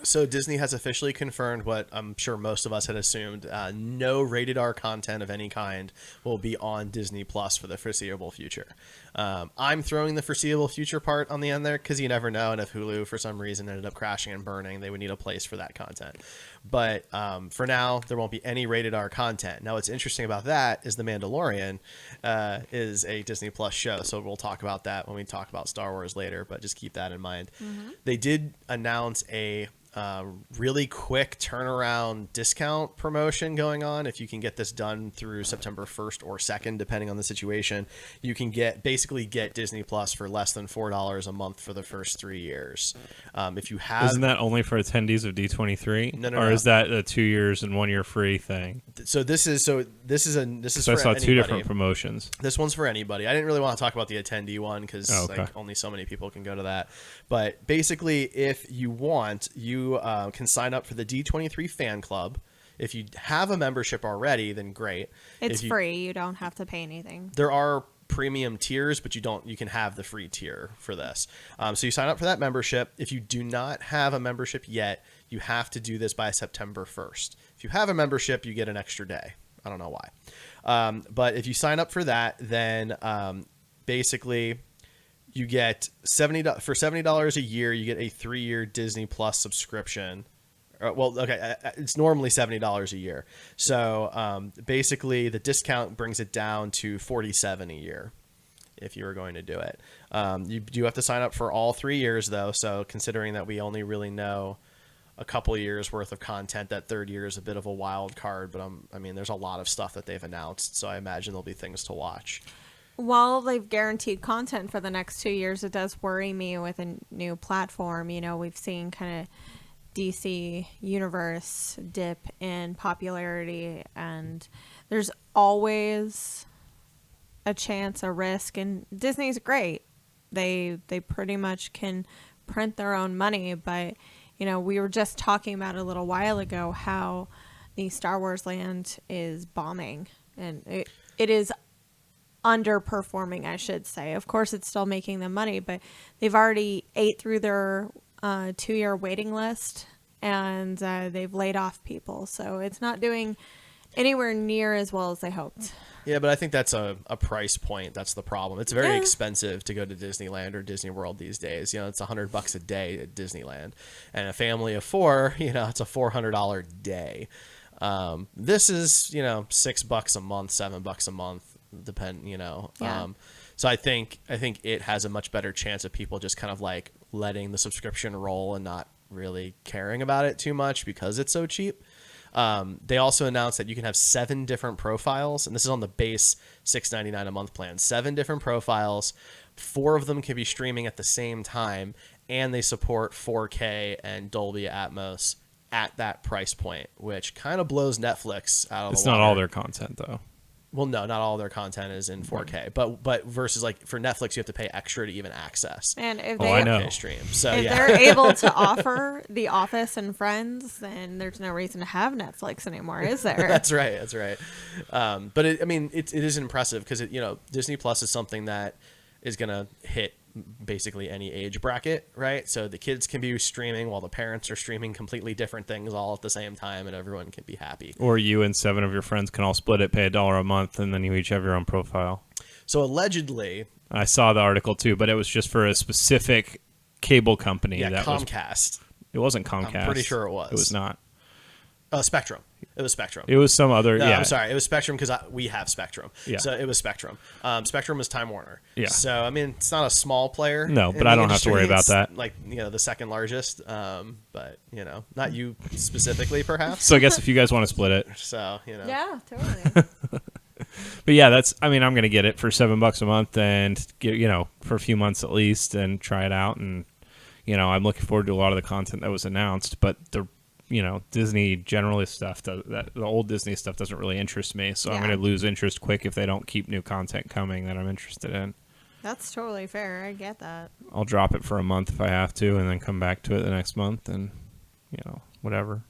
So Disney has officially confirmed what I'm sure most of us had assumed. No rated R content of any kind will be on Disney Plus for the foreseeable future. I'm throwing the foreseeable future part on the end there because you never know. And if Hulu, for some reason, ended up crashing and burning, they would need a place for that content. But for now, there won't be any rated R content. Now, what's interesting about that is The Mandalorian is a Disney Plus show. So we'll talk about that when we talk about Star Wars later. But just keep that in mind. Mm-hmm. They did announce a really quick turnaround discount promotion going on. If you can get this done through September 1st or 2nd, depending on the situation, you can basically get Disney Plus for less than $4 a month for the first 3 years. If you have, isn't that only for attendees of D23? No, or is that a 2 years and 1 year free thing? So this is for I saw anybody. two different promotions. This one's for anybody. I didn't really want to talk about the attendee one because okay. only so many people can go to that. But basically, if you want, you can sign up for the D23 fan club. If you have a membership already, then great. It's free. You don't have to pay anything. There are premium tiers, but you can have the free tier for this. So you sign up for that membership. If you do not have a membership yet, you have to do this by September 1st. If you have a membership, you get an extra day. I don't know why. But if you sign up for that, then basically you get $70 a year. You get a 3-year Disney Plus subscription. It's normally $70 a year. So basically, the discount brings it down to $47 a year if you were going to do it. You do have to sign up for all 3 years, though. So considering that we only really know a couple years worth of content, that third year is a bit of a wild card. But there's a lot of stuff that they've announced, so I imagine there'll be things to watch. While they've guaranteed content for the next 2 years, it does worry me with a new platform. We've seen kind of DC Universe dip in popularity, and there's always a chance, a risk, and Disney's great. They pretty much can print their own money, but we were just talking about a little while ago how the Star Wars land is bombing, and it is underperforming, I should say. Of course, it's still making them money, but they've already ate through their 2-year waiting list, and they've laid off people. So it's not doing anywhere near as well as they hoped. Yeah, but I think that's a price point. That's the problem. It's very expensive to go to Disneyland or Disney World these days. It's $100 a day at Disneyland, and a family of 4, it's a $400 day. This is $6 a month, $7 a month. So I think it has a much better chance of people just kind of like letting the subscription roll and not really caring about it too much because it's so cheap. They also announced that you can have 7 different profiles, and this is on the base $6.99 a month plan. 7 different profiles, 4 of them can be streaming at the same time, and they support 4K and Dolby Atmos at that price point, which kind of blows Netflix out of the water. It's not all their content, though. Well, no, not all their content is in 4K, but versus like for Netflix, you have to pay extra to even access. And if I know. Stream, so if they're able to offer The Office and Friends, then there's no reason to have Netflix anymore, is there? That's right. But it is impressive because Disney Plus is something that is gonna hit basically any age bracket, right? So the kids can be streaming while the parents are streaming completely different things all at the same time, and everyone can be happy. Or you and 7 of your friends can all split it, pay $1 a month, and then you each have your own profile. So allegedly, I saw the article too, but it was just for a specific cable company. Yeah, Comcast. It wasn't Comcast. I'm pretty sure it was. It was not. Spectrum. It was Spectrum. It was some other. No, yeah. I'm sorry. It was Spectrum because we have Spectrum. Yeah. So it was Spectrum. Spectrum was Time Warner. Yeah. So it's not a small player. No, but I don't have to worry about that. Like the second largest. But not you specifically, perhaps. So I guess if you guys want to split it. So Yeah, totally. But yeah, I'm going to get it for $7 a month and get for a few months at least and try it out. And I'm looking forward to a lot of the content that was announced, but the Disney generalist stuff, the old Disney stuff doesn't really interest me. So I'm going to lose interest quick if they don't keep new content coming that I'm interested in. That's totally fair. I get that. I'll drop it for a month if I have to and then come back to it the next month and, whatever.